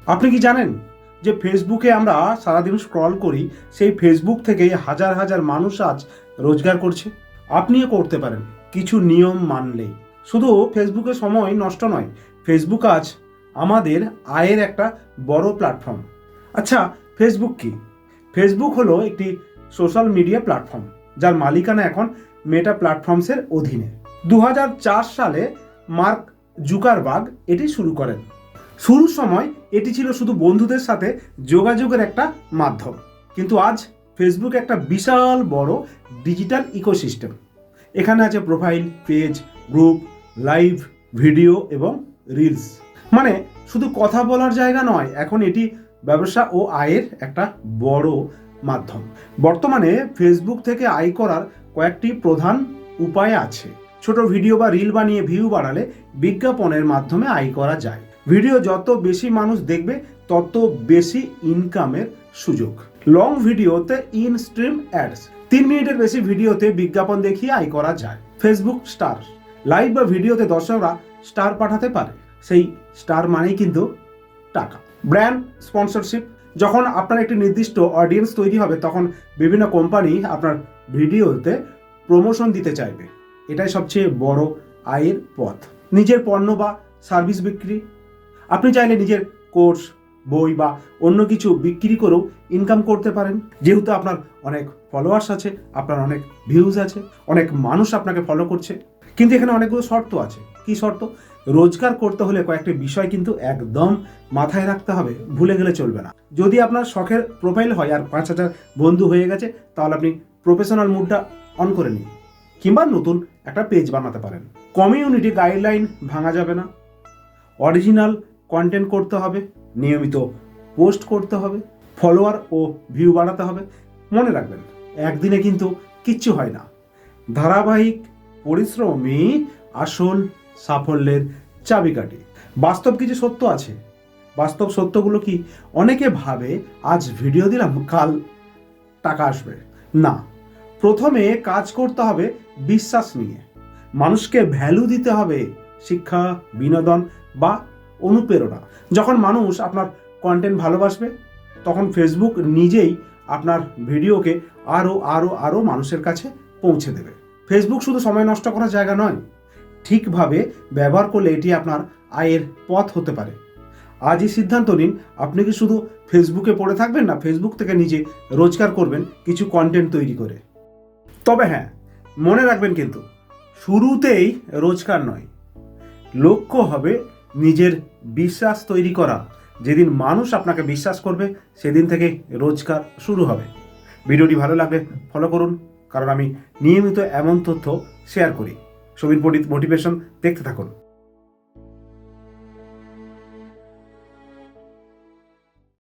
আপনি কি জানেন যে ফেসবুকে আমরা সারাদিন স্ক্রল করি, সেই ফেসবুক থেকেই হাজার হাজার মানুষ আজ রোজগার করছে। আপনিও করতে পারেন কিছু নিয়ম মানলেই। শুধু ফেসবুকে সময় নষ্ট নয়, ফেসবুক আজ আমাদের আয়ের একটা বড় প্ল্যাটফর্ম। আচ্ছা, ফেসবুক কি? ফেসবুক হলো একটি সোশ্যাল মিডিয়া প্ল্যাটফর্ম যার মালিকানা এখন মেটা প্ল্যাটফর্মসের অধীনে। 2004 সালে মার্ক জুকারবার্গ এটি শুরু করেন। শুরুর সময় এটি ছিল শুধু বন্ধুদের সাথে যোগাযোগের একটা মাধ্যম, কিন্তু আজ ফেসবুক একটা বিশাল বড় ডিজিটাল ইকোসিস্টেম। এখানে আছে profile, page, group, live, video এবং রিলস। মানে শুধু কথা বলার জায়গা নয়, এখন এটি ব্যবসা ও আয়ের একটা বড় মাধ্যম। বর্তমানে ফেসবুক থেকে আয় করার কয়েকটি প্রধান উপায় আছে। ছোট ভিডিও বা রিল বানিয়ে ভিউ বাড়ালে বিজ্ঞাপনের মাধ্যমে আয় করা যায়। ভিডিও যত বেশি মানুষ দেখবে তত বেশি ইনকামের সুযোগ। লং ভিডিওতে ইন স্ট্রিম অ্যাডস, 3 মিনিটের বেশি ভিডিওতে বিজ্ঞাপন দেখিয়ে আয় করা যায়। ফেসবুক স্টার, লাইভ বা ভিডিওতে দর্শকরা স্টার পাঠাতে পারে, সেই স্টার মানেই কিন্তু টাকা। ব্র্যান্ড স্পন্সরশিপ, যখন আপনার একটি নির্দিষ্ট অডিয়েন্স তৈরি হবে তখন বিভিন্ন কোম্পানি আপনার ভিডিওতে প্রমোশন দিতে চাইবে। এটাই সবচেয়ে বড় আয়ের পথ। নিজের পণ্য বা সার্ভিস বিক্রি, আপনি চাইলে নিজের কোর্স, বই বা অন্য কিছু বিক্রি করেও ইনকাম করতে পারেন। যেহেতু আপনার অনেক ফলোয়ার্স আছে, আপনার অনেক ভিউজ আছে, অনেক মানুষ আপনাকে ফলো করছে। কিন্তু এখানে অনেকগুলো শর্ত আছে। কি শর্ত? রোজগার করতে হলে কয়েকটি বিষয় কিন্তু একদম মাথায় রাখতে হবে, ভুলে গেলে চলবে না। যদি আপনার শখের প্রোফাইল হয় আর 5,000 বন্ধু হয়ে গেছে, তাহলে আপনি প্রফেশনাল মুডটা অন করে নিন, কিংবা নতুন একটা পেজ বানাতে পারেন। কমিউনিটি গাইডলাইন ভাঙা যাবে না। অরিজিনাল কন্টেন্ট করতে হবে, নিয়মিত পোস্ট করতে হবে, ফলোয়ার ও ভিউ বাড়াতে হবে। মনে রাখবেন, একদিনে কিন্তু কিচ্ছু হয় না। ধারাবাহিক পরিশ্রমই আসল সাফল্যের চাবিকাঠি। বাস্তব কিছু সত্য আছে। বাস্তব সত্যগুলো কি? অনেকে ভাবে আজ ভিডিও দিলাম, কাল টাকা আসবে। না, প্রথমে কাজ করতে হবে বিশ্বাস নিয়ে। মানুষকে ভ্যালু দিতে হবে, শিক্ষা, বিনোদন বা অনুপ্রেরণা। যখন মানুষ আপনার কন্টেন্ট ভালোবাসবে, তখন ফেসবুক নিজেই আপনার ভিডিওকে আরও আরও আরও মানুষের কাছে পৌঁছে দেবে। ফেসবুক শুধু সময় নষ্ট করার জায়গা নয়, ঠিকভাবে ব্যবহার করলে এটি আপনার আয়ের পথ হতে পারে। আজই সিদ্ধান্ত নিন, আপনি কি শুধু ফেসবুকে পড়ে থাকবেন, না ফেসবুক থেকে নিজে রোজগার করবেন কিছু কন্টেন্ট তৈরি করে। তবে হ্যাঁ, মনে রাখবেন কিন্তু শুরুতেই রোজগার নয়, লক্ষ্য হবে নিজের বিশ্বাস তৈরি করা। যেদিন মানুষ আপনাকে বিশ্বাস করবে, সেদিন থেকে রোজগার শুরু হবে। ভিডিওটি ভালো লাগলে ফলো করুন, কারণ আমি নিয়মিত এমন তথ্য শেয়ার করি। সমীর পণ্ডিত মোটিভেশন দেখতে থাকুন।